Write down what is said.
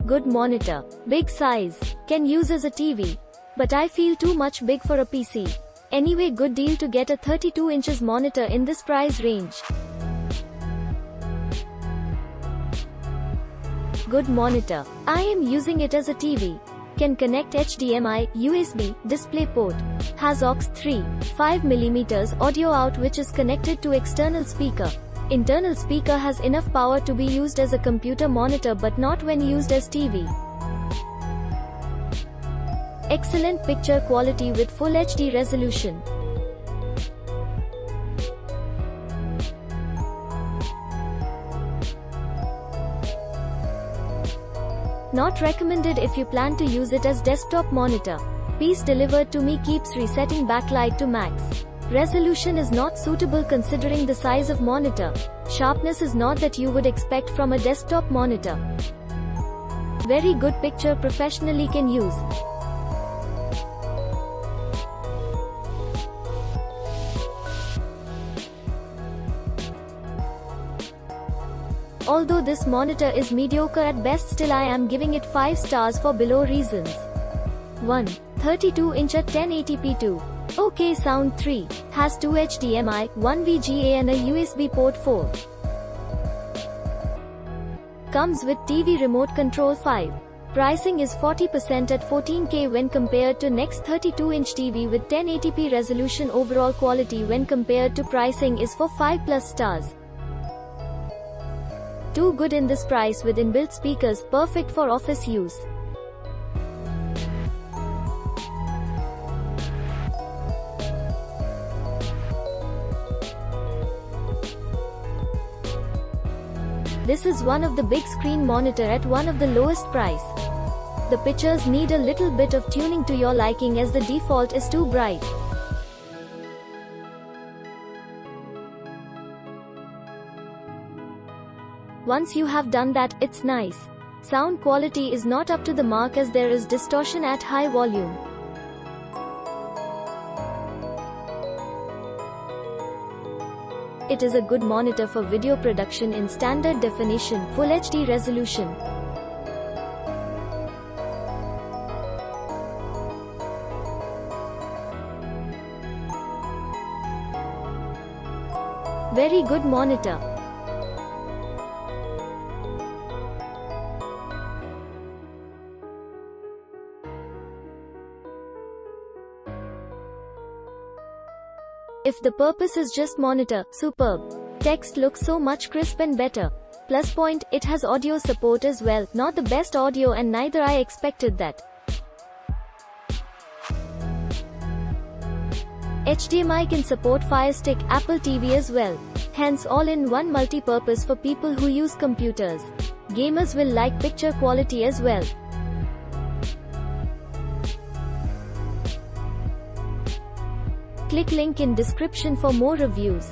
Good monitor. Big size. Can use as a TV. But I feel too much big for a PC. Anyway, good deal to get a 32 inches monitor in this price range. Good monitor. I am using it as a TV. Can connect HDMI, USB, DisplayPort. Has aux 3, 5mm audio out which is connected to external speaker. Internal speaker has enough power to be used as a computer monitor but not when used as TV. Excellent picture quality with full HD resolution. Not recommended if you plan to use it as desktop monitor. Piece delivered to me keeps resetting backlight to max. Resolution is not suitable considering the size of monitor. Sharpness is not that you would expect from a desktop monitor. Very good picture professionally can use. Although this monitor is mediocre at best, still I am giving it 5 stars for below reasons. 1. 32 inch at 1080p. 2. OK sound. 3. Has 2 HDMI, 1 VGA and a USB port. 4. Comes with TV remote control. 5. Pricing is 40% at 14K when compared to next 32-inch TV with 1080p resolution. Overall quality when compared to pricing is for 5+ stars. Too good in this price with inbuilt speakers, perfect for office use. This is one of the big screen monitor at one of the lowest price. The pictures need a little bit of tuning to your liking as the default is too bright. Once you have done that, it's nice. Sound quality is not up to the mark as there is distortion at high volume. It is a good monitor for video production in standard definition, full HD resolution. Very good monitor. If the purpose is just monitor, superb. Text looks so much crisp and better. Plus point, it has audio support as well, not the best audio and neither I expected that. HDMI can support Fire Stick, Apple TV as well. Hence all-in-one multi-purpose for people who use computers. Gamers will like picture quality as well. Click link in description for more reviews.